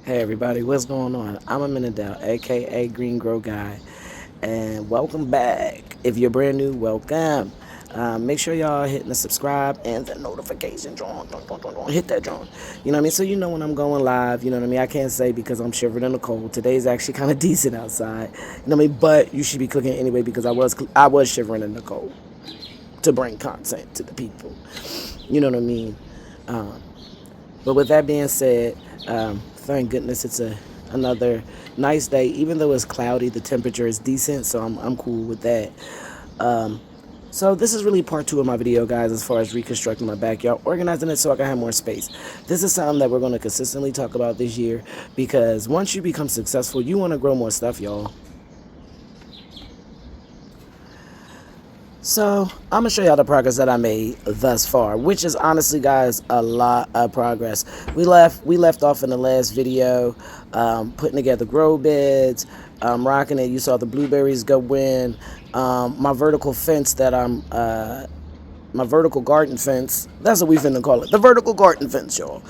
Hey everybody, what's going on? I'm Amenadel, aka Green Grow Guy, and welcome back. If you're brand new, welcome. Make sure y'all hitting the subscribe and the notification drum. Hit that drum. You know what I mean? So you know when I'm going live. You know what I mean? I can't say because I'm shivering in the cold. Today's actually kind of decent outside. You know what I mean? But you should be clicking anyway because I was shivering in the cold to bring content to the people. You know what I mean? Um, but with that being said, thank goodness it's another nice day. Even though it's cloudy, the temperature is decent, so I'm cool with that. Um, so this is really part two of my video, guys, as far as reconstructing my backyard, organizing it so I can have more space. This is something that we're going to consistently talk about this year because once you become successful, you want to grow more stuff, y'all. So I'm gonna show y'all the progress that I made thus far, which is honestly, guys, a lot of progress. We left off in the last video, putting together grow beds, rocking it. You saw the blueberries go in. My vertical fence that my vertical garden fence. That's what we finna call it. The vertical garden fence, y'all.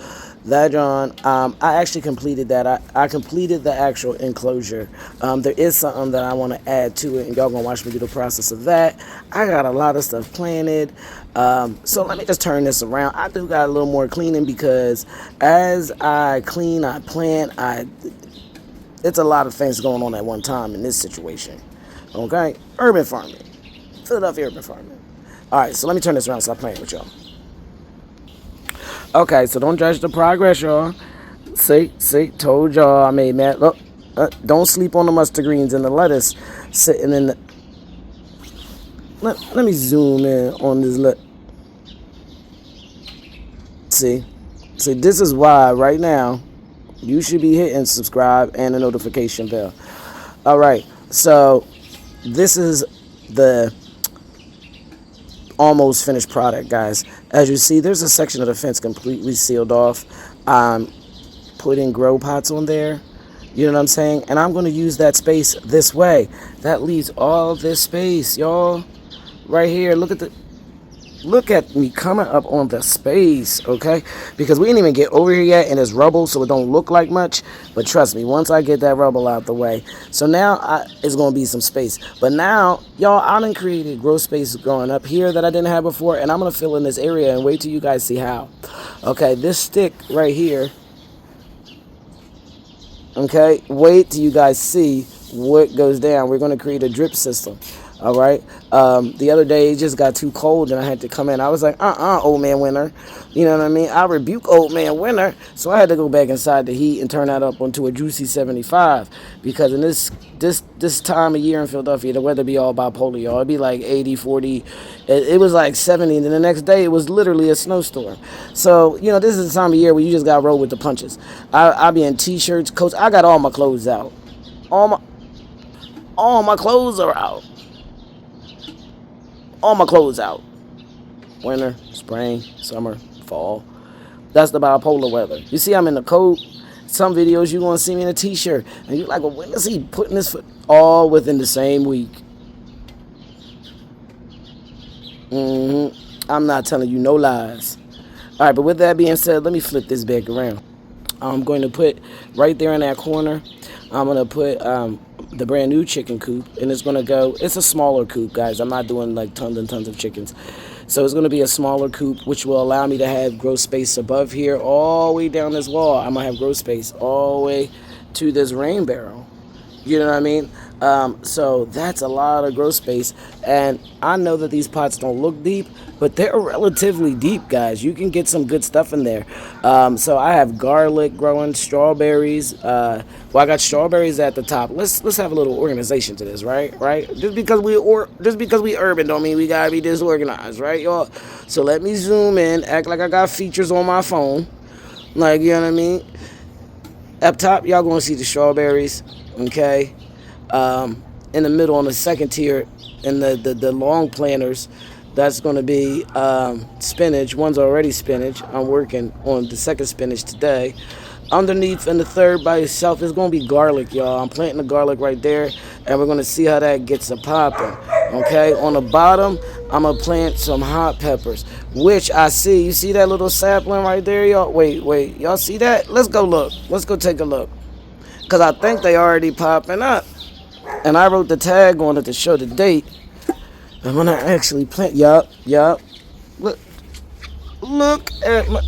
That John, I actually completed that. I completed the actual enclosure. There is something that I want to add to it, and y'all gonna watch me do the process of that. I got a lot of stuff planted. So let me just turn this around. I do got a little more cleaning because as I clean, I plant, it's a lot of things going on at one time in this situation. Okay? Urban farming. Philadelphia urban farming. Alright, so let me turn this around and stop playing with y'all. Okay, so don't judge the progress, y'all. See, told y'all I made that. Look, don't sleep on the mustard greens and the lettuce sitting in the... Let me zoom in on this. See, this is why right now you should be hitting subscribe and the notification bell. Alright, so this is the almost finished product, guys. As you see, there's a section of the fence completely sealed off. I'm putting grow pots on there, you know what I'm saying, and I'm going to use that space this way. That leaves all this space, y'all, right here. Look at me coming up on the space, okay? Because we didn't even get over here yet, and it's rubble, so it don't look like much. But trust me, once I get that rubble out the way, so now it's going to be some space. But now, y'all, I done created grow space going up here that I didn't have before, and I'm going to fill in this area and wait till you guys see how. Okay, this stick right here, okay, wait till you guys see what goes down. We're going to create a drip system. All right. The other day it just got too cold and I had to come in. I was like, old man winter. You know what I mean? I rebuke old man winter. So I had to go back inside the heat and turn that up onto a juicy 75 because in this time of year in Philadelphia, the weather be all bipolar, y'all. It'd be like 80, 40. It was like 70, and then the next day it was literally a snowstorm. So, you know, this is the time of year where you just got to roll with the punches. I be in t-shirts, coats. I got all my clothes out. All my clothes are out. All my clothes out. Winter, spring, summer, fall. That's the bipolar weather. You see I'm in the coat. Some videos you're going to see me in a t-shirt. And you're like, well, when is he putting this foot? All within the same week. I'm not telling you no lies. All right, but with that being said, let me flip this back around. I'm going to put right there in that corner, I'm going to put the brand new chicken coop, and it's going to go, it's a smaller coop, guys. I'm not doing like tons and tons of chickens. So it's going to be a smaller coop, which will allow me to have grow space above here all the way down this wall. I'm going to have grow space all the way to this rain barrel. You know what I mean? So that's a lot of grow space. And I know that these pots don't look deep, but they're relatively deep, guys. You can get some good stuff in there. So I have garlic growing, strawberries. Well, I got strawberries at the top. Let's have a little organization to this, right? Just because we urban don't mean we gotta be disorganized, right, y'all? So let me zoom in, act like I got features on my phone. Like, you know what I mean? Up top, y'all gonna see the strawberries, okay? In the middle, on the second tier, in the long planters, that's gonna be spinach. One's already spinach. I'm working on the second spinach today. Underneath in the third by itself is gonna be garlic, y'all. I'm planting the garlic right there, and we're gonna see how that gets a popping. Okay, on the bottom, I'm gonna plant some hot peppers, which I see. You see that little sapling right there, y'all? Wait, y'all see that? Let's go look. Let's go take a look. Cause I think they already popping up. And I wrote the tag on it to show the date. And when I actually plant, yup. Look at my,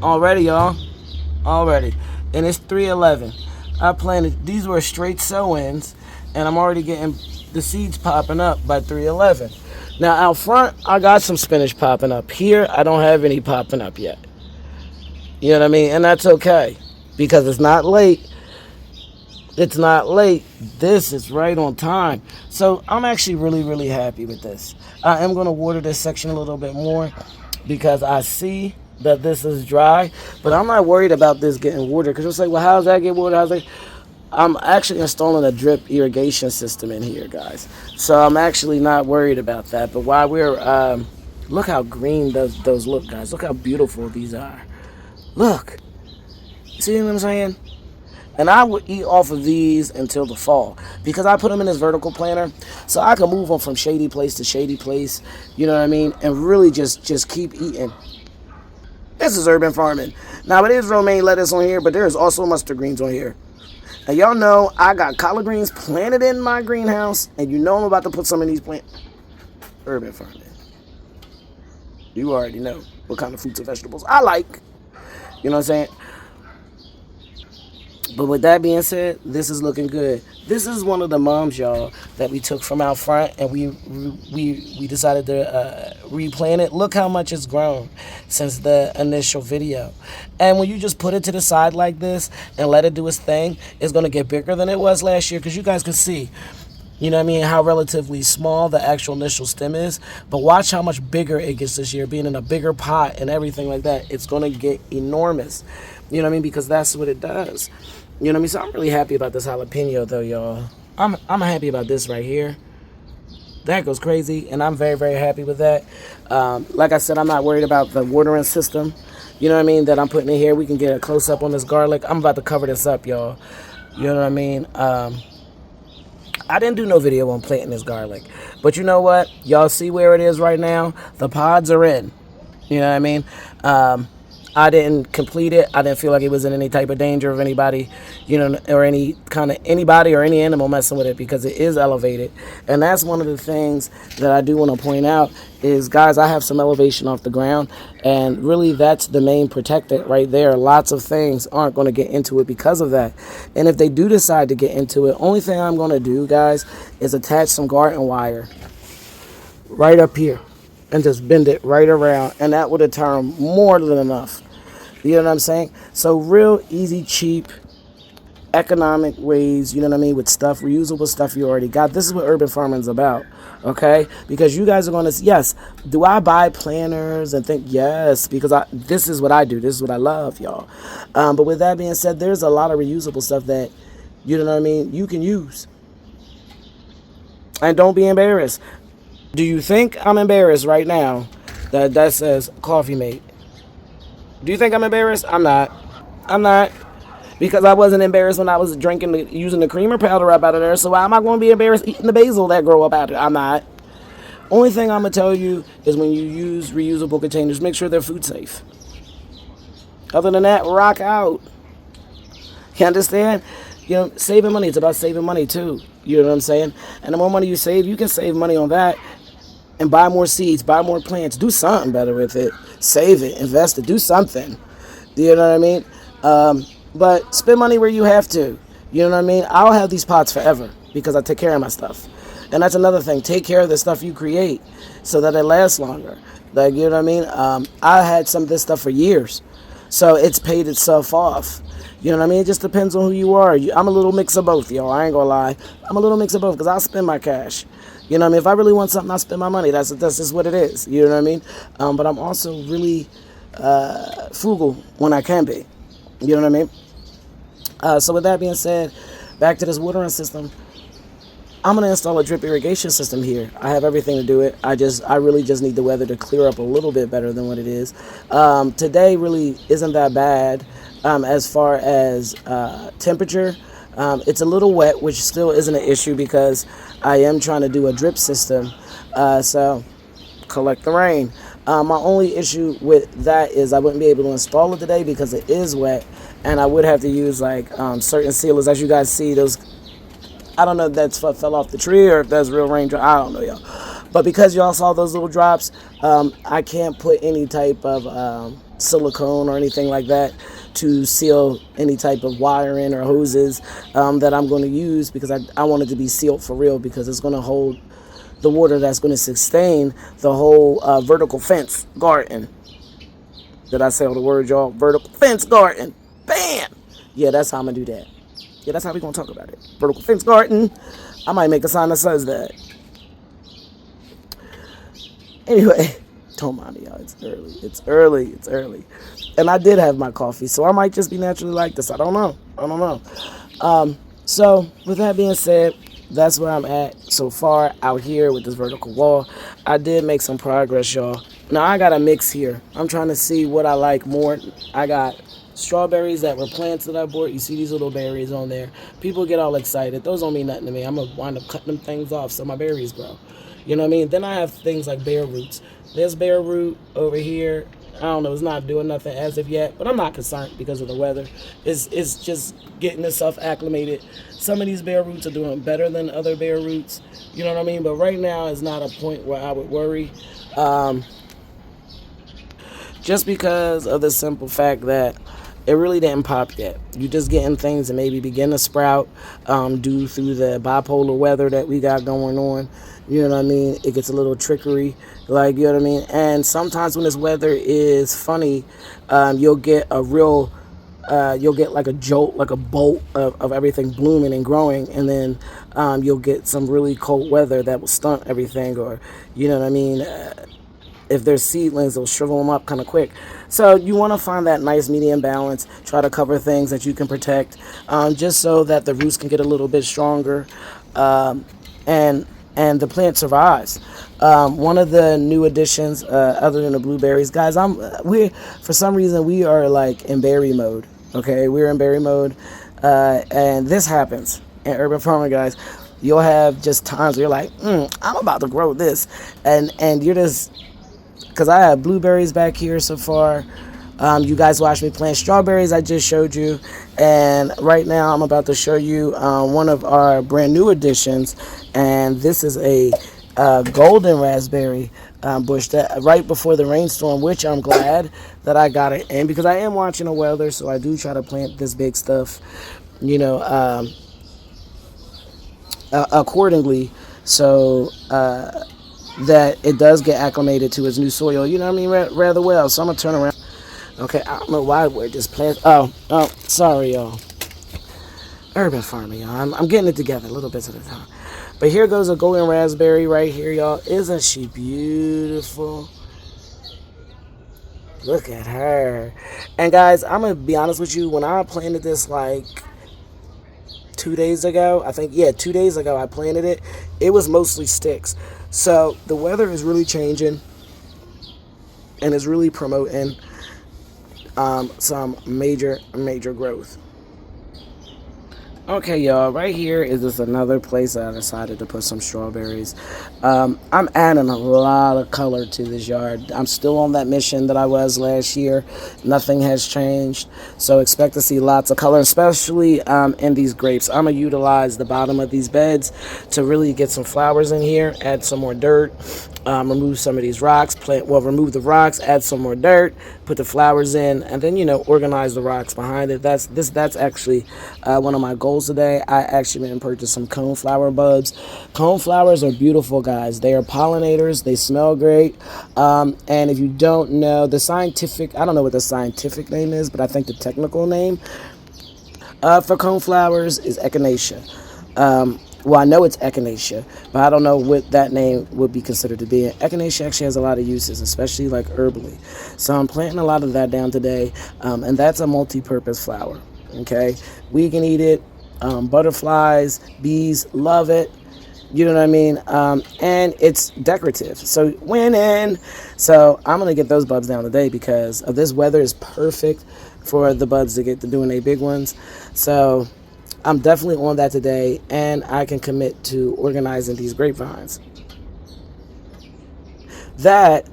already, y'all. Already. And it's 311. I planted, these were straight sow-ins, and I'm already getting the seeds popping up by 311. Now out front, I got some spinach popping up. Here, I don't have any popping up yet. You know what I mean? And that's okay, because it's not late. It's not late. This is right on time. So I'm actually really happy with this. I am going to water this section a little bit more because I see that this is dry, but I'm not worried about this getting watered, because it's like, well, how's that get watered? How's that? I'm actually installing a drip irrigation system in here, guys. So I'm actually not worried about that. But while we're, look how green those look, guys. Look how beautiful these are. Look. See what I'm saying? And I would eat off of these until the fall, because I put them in this vertical planter so I can move them from shady place to shady place, you know what I mean, and really just keep eating. This is urban farming. Now, it is romaine lettuce on here, but there's also mustard greens on here. And y'all know I got collard greens planted in my greenhouse, and you know I'm about to put some of these plants. Urban farming. You already know what kind of fruits and vegetables I like. You know what I'm saying? But with that being said, this is looking good. This is one of the mums, y'all, that we took from out front, and we decided to replant it. Look how much it's grown since the initial video. And when you just put it to the side like this and let it do its thing, it's going to get bigger than it was last year, because you guys can see, you know what I mean, how relatively small the actual initial stem is. But watch how much bigger it gets this year, being in a bigger pot and everything like that. It's going to get enormous. You know what I mean? Because that's what it does. You know what I mean? So I'm really happy about this jalapeno, though, y'all. I'm happy about this right here. That goes crazy, and I'm very happy with that. Like I said, I'm not worried about the watering system. You know what I mean? That I'm putting in here. We can get a close-up on this garlic. I'm about to cover this up, y'all. You know what I mean? I didn't do no video on planting this garlic. But you know what? Y'all see where it is right now? The pods are in. You know what I mean? I didn't complete it. I didn't feel like it was in any type of danger of anybody, you know, or any kind of anybody or any animal messing with it, because it is elevated. And that's one of the things that I do want to point out is, guys, I have some elevation off the ground, and really that's the main protectant right there. Lots of things aren't going to get into it because of that. And if they do decide to get into it, only thing I'm going to do, guys, is attach some garden wire right up here and just bend it right around, and that would have turned more than enough. You know what I'm saying? So real easy, cheap, economic ways, you know what I mean, with stuff, reusable stuff you already got. This is what urban farming is about, okay? Because you guys are going to, yes, do I buy planters and think, yes, because this is what I do. This is what I love, y'all. But with that being said, there's a lot of reusable stuff that, you know what I mean, you can use. And don't be embarrassed. Do you think I'm embarrassed right now that says Coffee Mate? Do you think I'm embarrassed? I'm not. I'm not. Because I wasn't embarrassed when I was using the creamer powder up out of there. So why am I going to be embarrassed eating the basil that grow up out of it? I'm not. Only thing I'm going to tell you is, when you use reusable containers, make sure they're food safe. Other than that, rock out. You understand? You know, saving money, it's about saving money too. You know what I'm saying? And the more money you save, you can save money on that and buy more seeds, buy more plants, do something better with it. Save it, invest it, do something. You know what I mean? But spend money where you have to. You know what I mean? I'll have these pots forever because I take care of my stuff. And that's another thing. Take care of the stuff you create so that it lasts longer. Like, you know what I mean? I had some of this stuff for years. So it's paid itself off. You know what I mean? It just depends on who you are. I'm a little mix of both, y'all. I ain't gonna lie. I'm a little mix of both because I'll spend my cash. You know what I mean? If I really want something, I'll spend my money. That's just what it is. You know what I mean? But I'm also really frugal when I can be. You know what I mean? So with that being said, back to this watering system. I'm going to install a drip irrigation system here. I have everything to do it. I really just need the weather to clear up a little bit better than what it is. Today really isn't that bad as far as temperature. It's a little wet, which still isn't an issue because I am trying to do a drip system. So collect the rain. My only issue with that is I wouldn't be able to install it today because it is wet, and I would have to use like certain sealers. As you guys see, those, I don't know if that's what fell off the tree or if that's real raindrop. I don't know, y'all. But because y'all saw those little drops, I can't put any type of silicone or anything like that to seal any type of wiring or hoses that I'm going to use, because I want it to be sealed for real, because it's going to hold the water that's going to sustain the whole vertical fence garden. Did I say all the words, y'all? Vertical fence garden. Bam! Yeah, that's how I'm going to do that. Yeah, that's how we're going to talk about it. Vertical fence garden. I might make a sign that says that. Anyway, don't mind me, y'all. It's early. It's early. It's early. And I did have my coffee, so I might just be naturally like this. I don't know. I don't know. So, with that being said, that's where I'm at so far out here with this vertical wall. I did make some progress, y'all. Now, I got a mix here. I'm trying to see what I like more. I got strawberries that were plants that I bought. You see these little berries on there. People get all excited. Those don't mean nothing to me. I'm going to wind up cutting them things off so my berries grow. You know what I mean? Then I have things like bare roots. There's bare root over here. I don't know, it's not doing nothing as of yet, but I'm not concerned because of the weather. It's just getting itself acclimated. Some of these bare roots are doing better than other bare roots. You know what I mean? But right now is not a point where I would worry. Just because of the simple fact that it really didn't pop yet. You just getting things that maybe begin to sprout due through the bipolar weather that we got going on. You know what I mean? It gets a little trickery, like, you know what I mean? And sometimes when this weather is funny, you'll get a real, you'll get like a jolt, like a bolt of everything blooming and growing, and then you'll get some really cold weather that will stunt everything, or, you know what I mean? If there's seedlings, they'll shrivel them up kind of quick. So you want to find that nice medium balance. Try to cover things that you can protect, just so that the roots can get a little bit stronger, and the plant survives. One of the new additions, other than the blueberries, guys, we for some reason we are like in berry mode. Okay, we're in berry mode, and this happens in urban farming, guys. You'll have just times where you're like, I'm about to grow this, and you're just, because I have blueberries back here so far. You guys watched me plant strawberries, I just showed you. And right now I'm about to show you one of our brand new additions. And this is a golden raspberry bush that right before the rainstorm, which I'm glad that I got it in, because I am watching the weather. So I do try to plant this big stuff, you know, accordingly. So that it does get acclimated to its new soil, you know what I mean, rather well. So I'm going to turn around. Okay, I don't know why we're just playing. Oh, sorry, y'all. Urban farming, y'all. I'm getting it together a little bit at a time. But here goes a golden raspberry right here, y'all. Isn't she beautiful? Look at her. And guys, I'm going to be honest with you. When I planted this like 2 days ago, I think, yeah, 2 days ago I planted it. It was mostly sticks. So the weather is really changing and is really promoting some major growth. Okay, y'all, right here is just another place that I decided to put some strawberries. I'm adding a lot of color to this yard. I'm still on that mission that I was last year. Nothing has changed, so expect to see lots of color, especially in these grapes. I'm going to utilize the bottom of these beds to really get some flowers in here, add some more dirt, remove some of these rocks, remove the rocks, add some more dirt, put the flowers in, and then, you know, organize the rocks behind it. That's actually one of my goals today. I actually went and purchased some coneflower bulbs. Coneflowers are beautiful, guys. They are pollinators. They smell great. And if you don't know the scientific, I don't know what the scientific name is, but I think the technical name for coneflowers is echinacea. Well, I know it's echinacea, but I don't know what that name would be considered to be. Echinacea actually has a lot of uses, especially like herbally. So I'm planting a lot of that down today, and that's a multi-purpose flower. Okay, we can eat it. Butterflies, bees love it. You know what I mean? And it's decorative. So winning. So I'm going to get those bulbs down today because of this weather is perfect for the buds to get to doing their big ones. So I'm definitely on that today, and I can commit to organizing these grapevines. That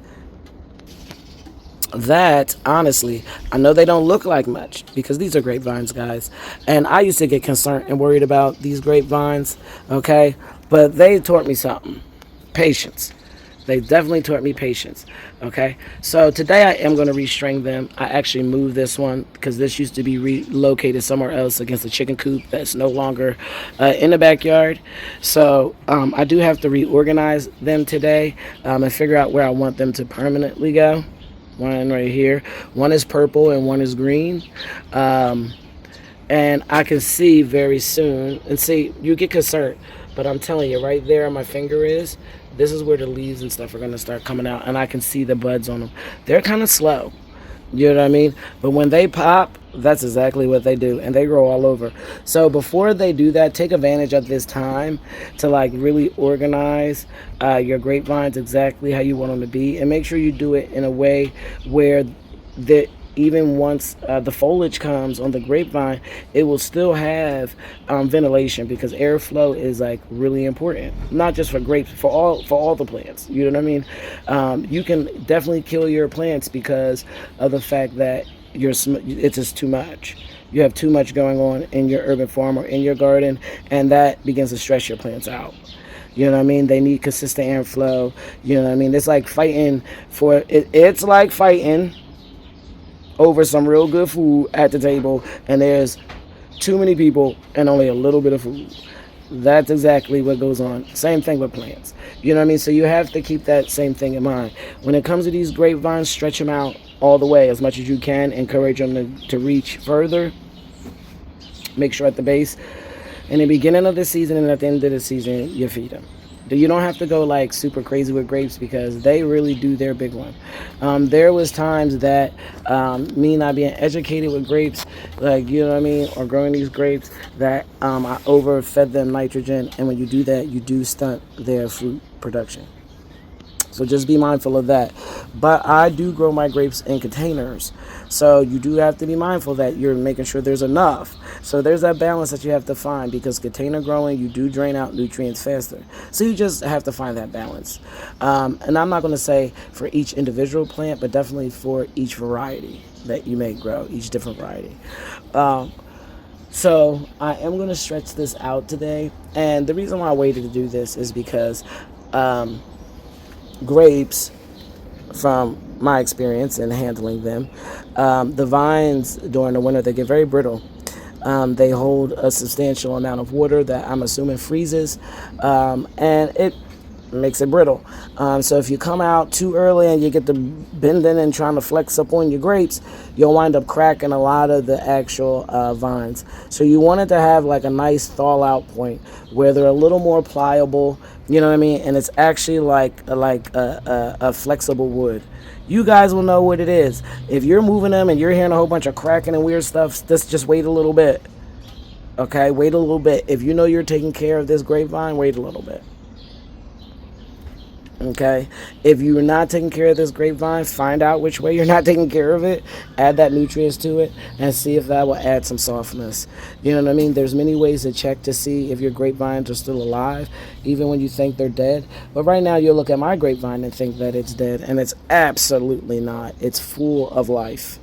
that honestly, I know they don't look like much because these are grapevines, guys, and I used to get concerned and worried about these grapevines, okay, but they taught me something: patience. They definitely taught me patience. Okay, so today I am going to restring them. I actually moved this one because this used to be relocated somewhere else against the chicken coop that's no longer in the backyard. So I do have to reorganize them today and figure out where I want them to permanently go. One right here. One is purple and one is green. Um, and I can see very soon. And see, you get concerned, but I'm telling you, right there, my finger is. This is where the leaves and stuff are going to start coming out, and I can see the buds on them. They're kind of slow, you know what I mean? But when they pop, that's exactly what they do, and they grow all over. So before they do that, take advantage of this time to like really organize your grapevines exactly how you want them to be, and make sure you do it in a way where the even once the foliage comes on the grapevine, it will still have ventilation, because airflow is like really important, not just for grapes, for all the plants. You know what I mean? You can definitely kill your plants because of the fact that it's just too much. You have too much going on in your urban farm or in your garden, and that begins to stress your plants out. You know what I mean? They need consistent airflow. You know what I mean? It's like fighting for it. It's like fighting over some real good food at the table, and there's too many people and only a little bit of food. That's exactly what goes on. Same thing with plants. You know what I mean? So you have to keep that same thing in mind. When it comes to these grapevines, stretch them out all the way as much as you can. Encourage them to reach further. Make sure at the base, in the beginning of the season and at the end of the season, you feed them. You don't have to go like super crazy with grapes because they really do their big one. There was times that me not being educated with grapes, like, you know what I mean, or growing these grapes, that I overfed them nitrogen, and when you do that, you do stunt their fruit production. So just be mindful of that. But I do grow my grapes in containers. So you do have to be mindful that you're making sure there's enough. So there's that balance that you have to find, because container growing, you do drain out nutrients faster. So you just have to find that balance. And I'm not going to say for each individual plant, but definitely for each variety that you may grow, each different variety. So I am going to stretch this out today. And the reason why I waited to do this is because grapes, from my experience in handling them, the vines during the winter, they get very brittle. They hold a substantial amount of water that I'm assuming freezes, and it makes it brittle. So if you come out too early and you get to bending and trying to flex up on your grapes, you'll wind up cracking a lot of the actual vines. So you want it to have like a nice thaw out point where they're a little more pliable, you know what I mean? And it's actually like a flexible wood. You guys will know what it is. If you're moving them and you're hearing a whole bunch of cracking and weird stuff, just wait a little bit. Okay, wait a little bit. If you know you're taking care of this grapevine, wait a little bit. Okay, if you're not taking care of this grapevine, find out which way you're not taking care of it, add that nutrients to it, and see if that will add some softness. You know what I mean? There's many ways to check to see if your grapevines are still alive, even when you think they're dead. But right now, you'll look at my grapevine and think that it's dead, and it's absolutely not. It's full of life.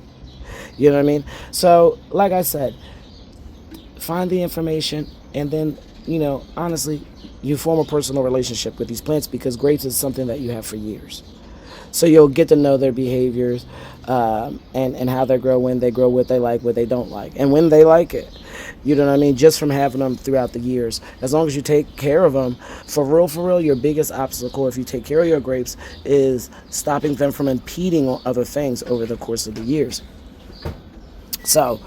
You know what I mean? So, like I said, find the information, and then, you know, honestly, you form a personal relationship with these plants, because grapes is something that you have for years. So you'll get to know their behaviors, and how they grow, when they grow, what they like, what they don't like, and when they like it. You know what I mean? Just from having them throughout the years. As long as you take care of them, for real, your biggest obstacle, if you take care of your grapes, is stopping them from impeding on other things over the course of the years. So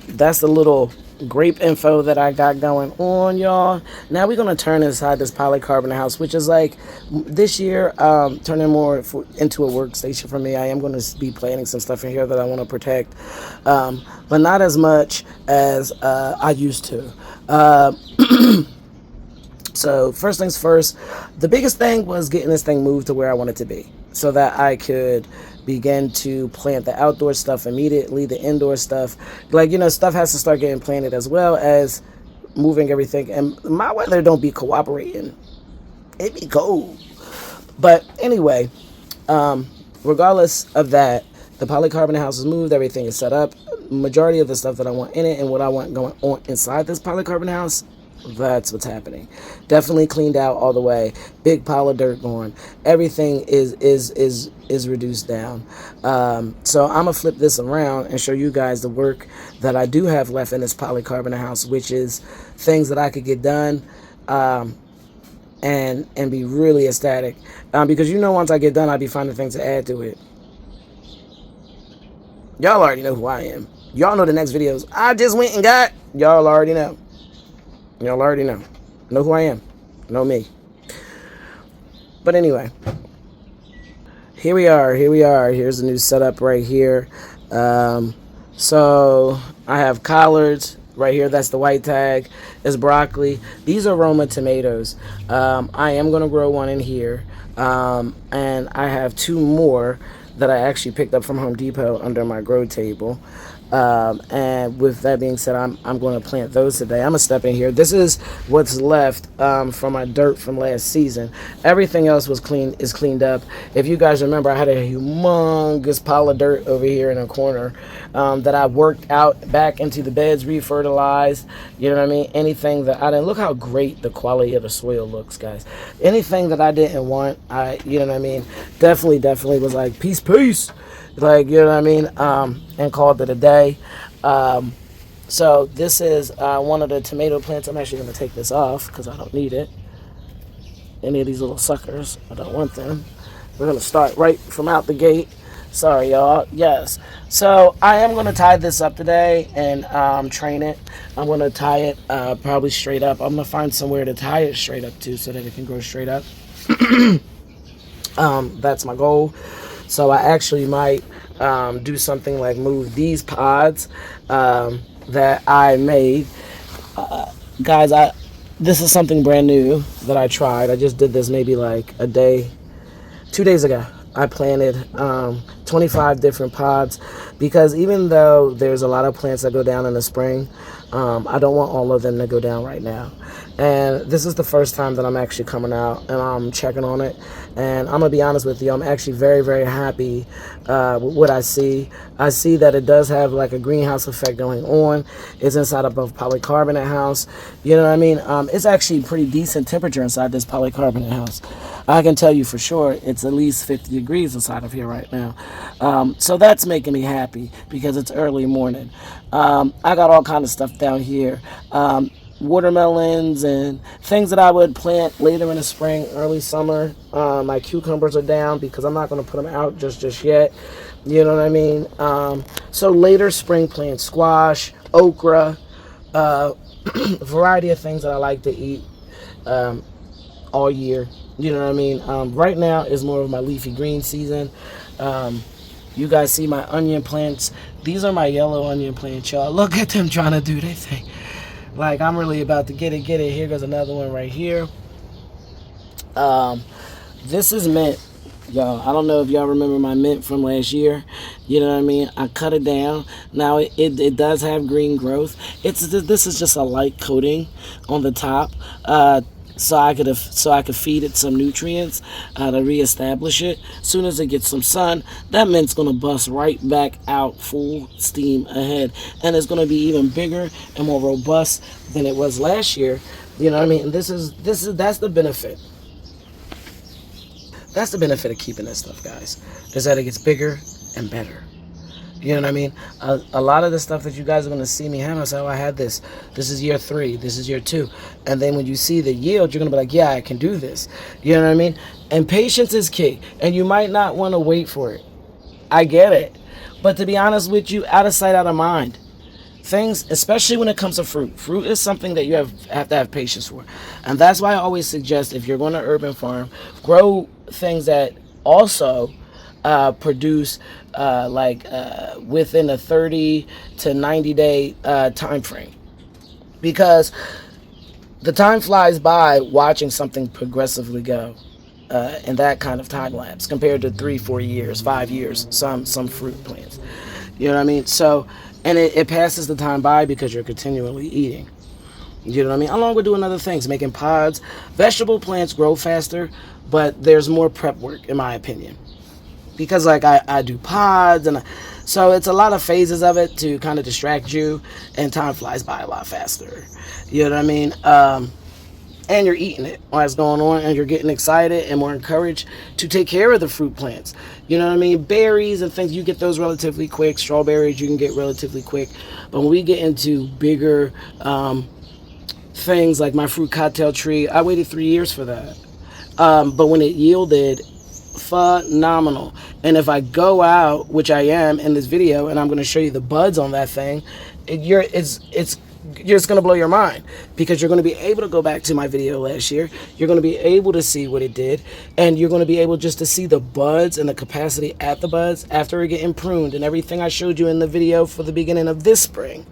that's the little grape info that I got going on, y'all. Now we're going to turn inside this polycarbonate house, which is like this year turning more into a workstation for me. I am going to be planting some stuff in here that I want to protect, but not as much as I used to. So first things first, the biggest thing was getting this thing moved to where I want it to be. so that I could begin to plant the outdoor stuff immediately, the indoor stuff. Like, stuff has to start getting planted as well as moving everything. And my weather don't be cooperating. It be cold. But anyway, regardless of that, the polycarbonate house is moved, everything is set up. Majority of the stuff that I want in it and what I want going on inside this polycarbonate house, that's what's happening. Definitely cleaned out all the way. Big pile of dirt gone. Everything is reduced down. So I'm gonna flip this around and show you guys the work that I do have left in this polycarbonate house, which is things that I could get done. And be really ecstatic, because once I get done, I'll be finding things to add to it. Y'all already know who I am. Y'all know the next videos I just went and got. Y'all already know. Know who I am. Know me. But anyway, here we are. Here's the new setup right here. So I have collards right here. That's the white tag. It's broccoli. These are Roma tomatoes. I am going to grow one in here. And I have 2 more that I actually picked up from Home Depot under my grow table. And with that being said, I'm going to plant those today. I'm going to step in here. This is what's left from my dirt from last season. Everything else is cleaned up. If you guys remember, I had a humongous pile of dirt over here in a corner that I worked out back into the beds, refertilized. You know what I mean? Anything that I didn't, look how great the quality of the soil looks, guys. Anything that I didn't want, you know what I mean? Definitely was like, peace. Like, you know what I mean? And called it a day. So this is one of the tomato plants. I'm actually going to take this off because I don't need it. Any of these little suckers, I don't want them. We're going to start right from out the gate. Sorry, y'all. Yes. So I am going to tie this up today and train it. I'm going to tie it probably straight up. I'm going to find somewhere to tie it straight up to so that it can grow straight up. That's my goal. So I actually might do something like move these pods that I made. Guys, this is something brand new that I tried. I just did this maybe like 2 days ago. I planted 25 different pods because even though there's a lot of plants that go down in the spring, I don't want all of them to go down right now. And this is the first time that I'm actually coming out and I'm checking on it. And I'm going to be honest with you, I'm actually very, very happy with what I see. I see that it does have like a greenhouse effect going on. It's inside of a polycarbonate house. You know what I mean? It's actually pretty decent temperature inside this polycarbonate house. I can tell you for sure it's at least 50 degrees inside of here right now. So that's making me happy because it's early morning. I got all kind of stuff down here. Watermelons and things that I would plant later in the spring, early summer. My cucumbers are down because I'm not going to put them out just yet. You know what I mean? So later spring plants, squash, okra, variety of things that I like to eat all year. You know what I mean? Right now is more of my leafy green season. You guys see my onion plants. These are my yellow onion plants, y'all. Look at them trying to do their thing. Like, I'm really about to get it. Here goes another one right here. This is mint, y'all. I don't know if y'all remember my mint from last year. You know what I mean? I cut it down. Now, it does have green growth. This is just a light coating on the top. So I could feed it some nutrients to reestablish it. As soon as it gets some sun, that mint's gonna bust right back out full steam ahead, and it's gonna be even bigger and more robust than it was last year. You know what I mean? And that's the benefit. That's the benefit of keeping this stuff, guys, is that it gets bigger and better. You know what I mean? A lot of the stuff that you guys are going to see me have, I say, oh, I had this. This is year 3. This is year 2. And then when you see the yield, you're going to be like, yeah, I can do this. You know what I mean? And patience is key. And you might not want to wait for it. I get it. But to be honest with you, out of sight, out of mind. Things, especially when it comes to fruit. Fruit is something that you have to have patience for. And that's why I always suggest if you're going to urban farm, grow things that also produce within a 30 to 90 day time frame, because the time flies by watching something progressively go. in that kind of time lapse compared to 3, 4 years, 5 years, some fruit plants. You know what I mean? So, and it passes the time by because you're continually eating. You know what I mean? Along with doing other things, making pods. Vegetable plants grow faster, but there's more prep work, in my opinion. Because, like, I do pods, and so it's a lot of phases of it to kind of distract you, and time flies by a lot faster. You know what I mean? And you're eating it while it's going on, and you're getting excited and more encouraged to take care of the fruit plants. You know what I mean? Berries and things, you get those relatively quick. Strawberries, you can get relatively quick. But when we get into bigger things like my fruit cocktail tree, I waited 3 years for that. But when it yielded, phenomenal. And if I go out, which I am in this video, and I'm going to show you the buds on that thing, you're just going to blow your mind, because you're going to be able to go back to my video last year. You're going to be able to see what it did, and you're going to be able just to see the buds and the capacity at the buds after it getting pruned, and everything I showed you in the video for the beginning of this spring.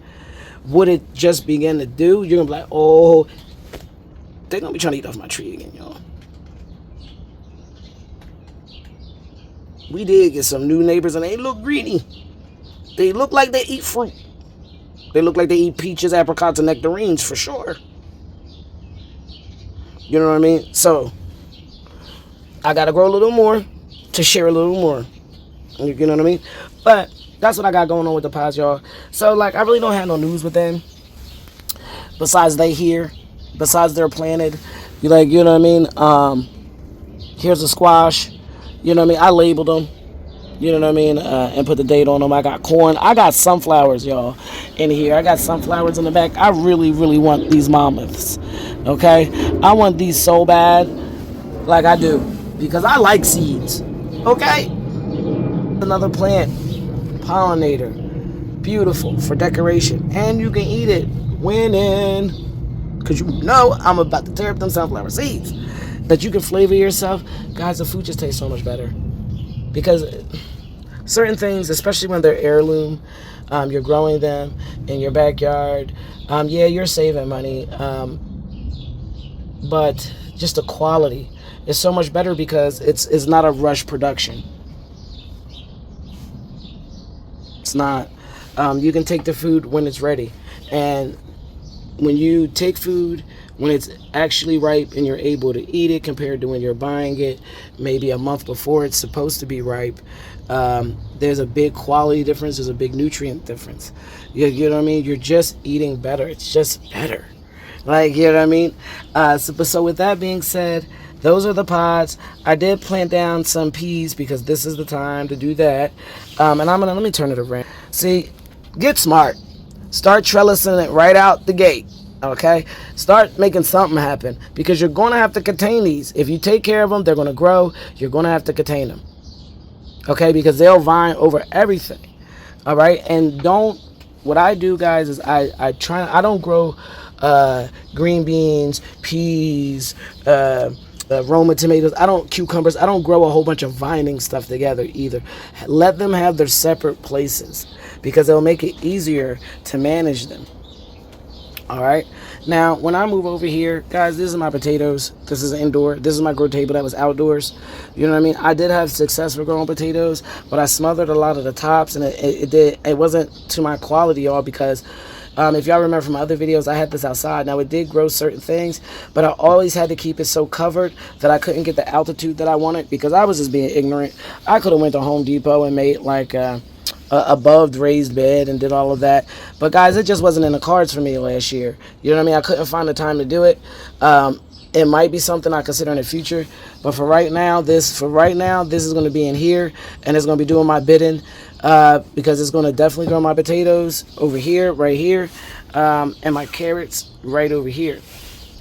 What it just began to do, you're going to be like, oh, they're going to be trying to eat off my tree again, y'all. We did get some new neighbors, and they look greedy. They look like they eat fruit. They look like they eat peaches, apricots, and nectarines for sure. You know what I mean? So, I got to grow a little more to share a little more. You know what I mean? But that's what I got going on with the pods, y'all. So, like, I really don't have no news with them. Besides they here. Besides they're planted. You know what I mean? Here's a squash. You know what I mean? I labeled them. You know what I mean? And put the date on them. I got corn. I got sunflowers, y'all, in here. I got sunflowers in the back. I really, really want these mammoths. Okay? I want these so bad. Like I do. Because I like seeds. Okay? Another plant. Pollinator. Beautiful. For decoration. And you can eat it. Winning. Because you know I'm about to tear up them sunflower seeds. That you can flavor yourself. Guys, the food just tastes so much better. Because certain things, especially when they're heirloom, you're growing them in your backyard. Yeah, you're saving money. But just the quality is so much better because it's not a rush production. It's not. You can take the food when it's ready. And when you take food when it's actually ripe and you're able to eat it compared to when you're buying it maybe a month before it's supposed to be ripe, there's a big quality difference. There's a big nutrient difference. You know what I mean? You're just eating better. It's just better. Like, you know what I mean? So with that being said, those are the pods. I did plant down some peas because this is the time to do that. And let me turn it around. See, get smart. Start trellising it right out the gate. Okay? Start making something happen because you're going to have to contain these. If you take care of them, they're going to grow. You're going to have to contain them. Okay? Because they'll vine over everything. All right? And what I do, guys, is I don't grow green beans, peas, Roma tomatoes. Cucumbers. I don't grow a whole bunch of vining stuff together either. Let them have their separate places because it'll make it easier to manage them. All right. Now, when I move over here, guys, this is my potatoes. This is indoor. This is my grow table that was outdoors. You know what I mean? I did have success with growing potatoes, but I smothered a lot of the tops, and it wasn't to my quality, y'all, because if y'all remember from my other videos, I had this outside. Now, it did grow certain things, but I always had to keep it so covered that I couldn't get the altitude that I wanted because I was just being ignorant. I could have went to Home Depot and made like above raised bed and did all of that, but guys, it just wasn't in the cards for me last year. You know what I mean? I couldn't find the time to do it. It might be something I consider in the future, but for right now, this is going to be in here, and it's going to be doing my bidding because it's going to definitely grow my potatoes over here, right here, and my carrots right over here.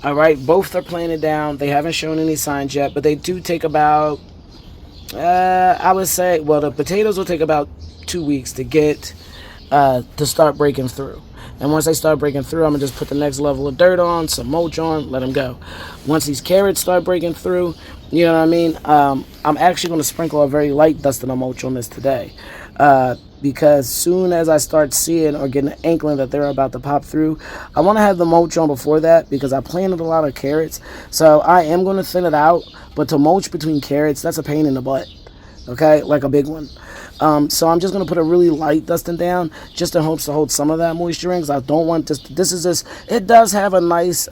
All right, both are planted down. They haven't shown any signs yet, but they do take about, I would say, well, the potatoes will take about 2 weeks to get to start breaking through. And once they start breaking through, I'm going to just put the next level of dirt on, some mulch on, let them go. Once these carrots start breaking through, you know what I mean? I'm actually going to sprinkle a very light dusting of mulch on this today. because soon as I start seeing or getting an inkling that they're about to pop through, I want to have the mulch on before that because I planted a lot of carrots. So I am going to thin it out, but to mulch between carrots, that's a pain in the butt. Okay, like a big one. So I'm just going to put a really light dusting down just in hopes to hold some of that moisture in because I don't want this. This is just, it does have a nice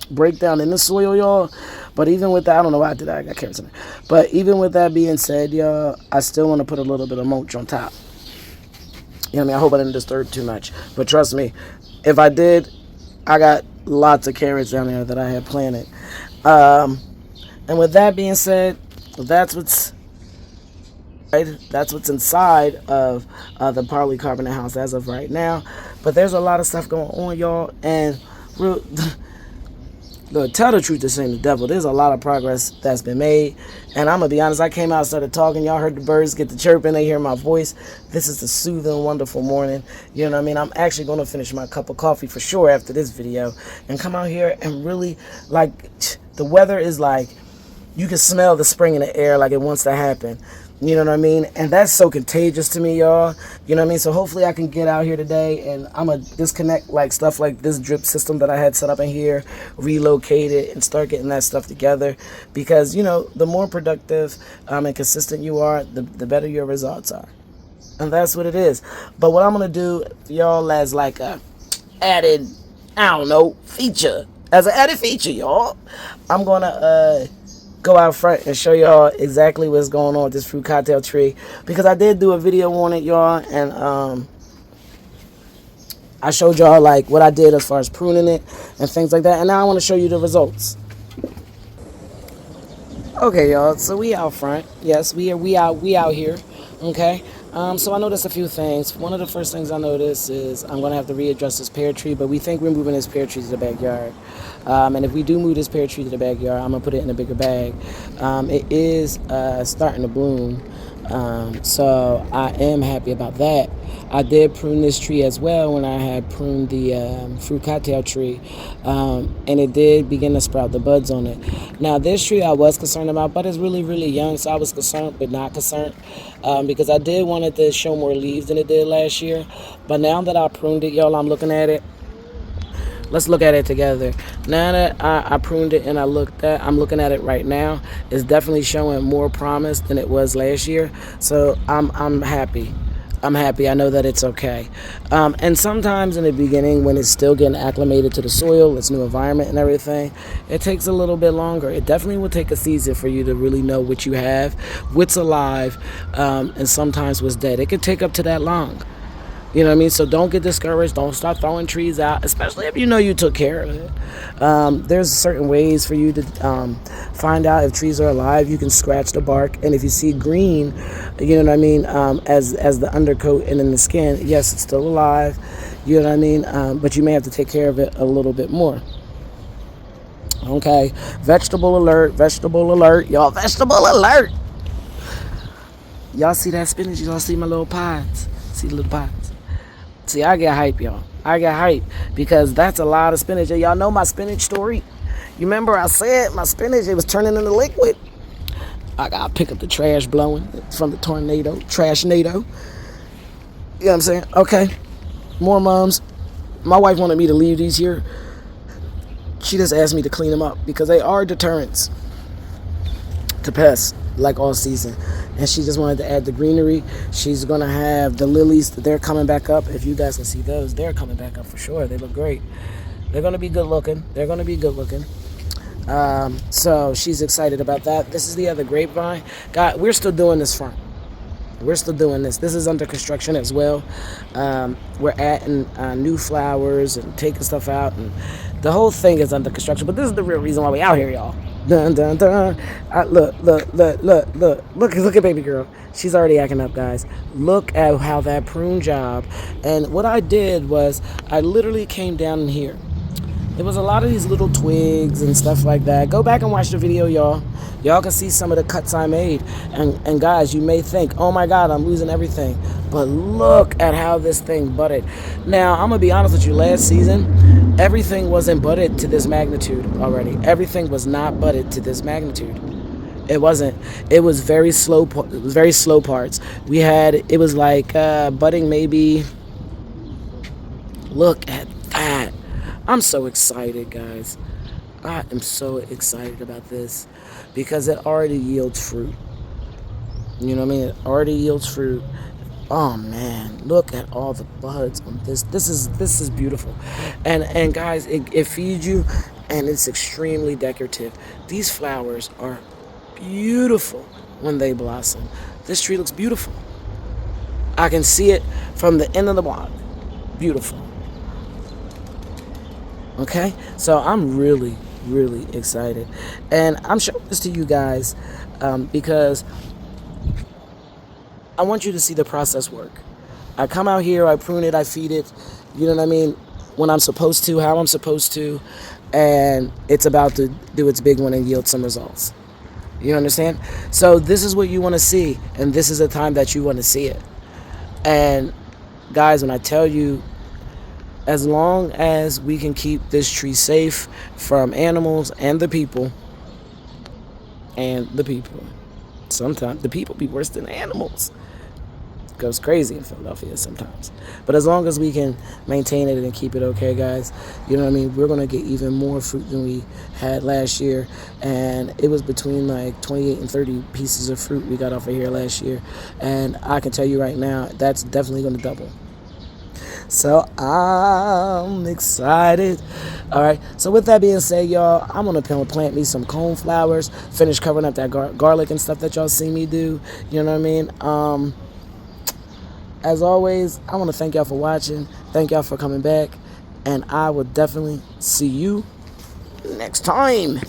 breakdown in the soil, y'all. But even with that, I don't know why I did that. I got carrots in there. But even with that being said, y'all, I still want to put a little bit of mulch on top. You know what I mean? I hope I didn't disturb too much. But trust me, if I did, I got lots of carrots down there that I had planted. And with that being said, that's what's inside of the polycarbonate house as of right now. But there's a lot of stuff going on, y'all. And look, tell the truth, this ain't the devil. There's a lot of progress that's been made. And I'm going to be honest, I came out, started talking. Y'all heard the birds get the chirping. They hear my voice. This is a soothing, wonderful morning. You know what I mean? I'm actually going to finish my cup of coffee for sure after this video and come out here and really, like, the weather is like, you can smell the spring in the air like it wants to happen. You know what I mean? And that's so contagious to me, y'all. You know what I mean? So hopefully I can get out here today and I'm going to disconnect like stuff like this drip system that I had set up in here, relocate it, and start getting that stuff together. Because, you know, the more productive and consistent you are, the better your results are. And that's what it is. But what I'm going to do, y'all, as like a added, I don't know, feature. As an added feature, y'all, I'm going to go out front and show y'all exactly what's going on with this fruit cocktail tree, because I did do a video on it, y'all, and I showed y'all like what I did as far as pruning it and things like that, and now I want to show you the results. Okay, y'all, so we out front. Yes, we out here. Okay. So I noticed a few things. One of the first things I noticed is I'm going to have to readdress this pear tree, but we think we're moving this pear tree to the backyard. And if we do move this pear tree to the backyard, I'm going to put it in a bigger bag. It is starting to bloom, so I am happy about that. I did prune this tree as well when I had pruned the fruit cocktail tree, and it did begin to sprout the buds on it. Now this tree I was concerned about, but it's really, really young, so I was concerned but not concerned, because I did want it to show more leaves than it did last year. But now that I pruned it, y'all, I'm looking at it. Let's look at it together. Now that I pruned it and I'm looking at it right now, it's definitely showing more promise than it was last year. So I'm happy. I'm happy. I know that it's okay. And sometimes in the beginning, when it's still getting acclimated to the soil, its new environment and everything, it takes a little bit longer. It definitely will take a season for you to really know what you have, what's alive, and sometimes what's dead. It can take up to that long. You know what I mean? So don't get discouraged. Don't start throwing trees out, especially if you know you took care of it. There's certain ways for you to find out if trees are alive. You can scratch the bark, and if you see green, you know what I mean, as the undercoat and in the skin, yes, it's still alive. You know what I mean? But you may have to take care of it a little bit more. Okay, vegetable alert, y'all, vegetable alert. Y'all see that spinach? Y'all see my little pods? See the little pods? See, I get hype, y'all. I get hype because that's a lot of spinach. Y'all know my spinach story? You remember I said my spinach, it was turning into liquid? I gotta pick up the trash blowing from the trash-nado. You know what I'm saying? Okay, more mums. My wife wanted me to leave these here. She just asked me to clean them up because they are deterrents to pests, like all season. And she just wanted to add the greenery. She's going to have the lilies. They're coming back up. If you guys can see those, they're coming back up for sure. They look great. They're going to be good looking. So she's excited about that. This is the other grapevine. God, we're still doing this front. We're still doing this. This is under construction as well. We're adding new flowers and taking stuff out. And the whole thing is under construction. But this is the real reason why we out here, y'all. Dun, dun, dun. Look at baby girl. She's already acting up, guys. Look at how that prune job. And what I did was I literally came down in here. There was a lot of these little twigs and stuff like that. Go back and watch the video, y'all. Y'all can see some of the cuts I made. And guys, you may think, oh my God, I'm losing everything. But look at how this thing budded. Now, I'm going to be honest with you. Last season, everything wasn't budded to this magnitude already. Everything was not budded to this magnitude. It wasn't. It was very slow. It was very slow parts. We had. It was like budding maybe. Look at that. I'm so excited, guys. I am so excited about this because it already yields fruit. You know what I mean? It already yields fruit. Oh man, look at all the buds on this. This is beautiful, and guys, it feeds you, and it's extremely decorative. These flowers are beautiful when they blossom. This tree looks beautiful. I can see it from the end of the block. Beautiful. Okay, so I'm really, really excited, and I'm showing this to you guys because I want you to see the process work. I come out here, I prune it, I feed it, you know what I mean, when I'm supposed to, how I'm supposed to, and it's about to do its big one and yield some results. You understand? So this is what you want to see, and this is the time that you want to see it. And guys, when I tell you, as long as we can keep this tree safe from animals and the people, sometimes the people be worse than the animals. Goes crazy in Philadelphia sometimes. But as long as we can maintain it and keep it okay, guys, you know what I mean, we're going to get even more fruit than we had last year. And it was between like 28 and 30 pieces of fruit we got off of here last year. And I can tell you right now, that's definitely going to double. So I'm excited. All right. So with that being said, y'all, I'm gonna plant me some cone flowers. Finish covering up that garlic and stuff that y'all see me do. You know what I mean? As always, I want to thank y'all for watching. Thank y'all for coming back. And I will definitely see you next time.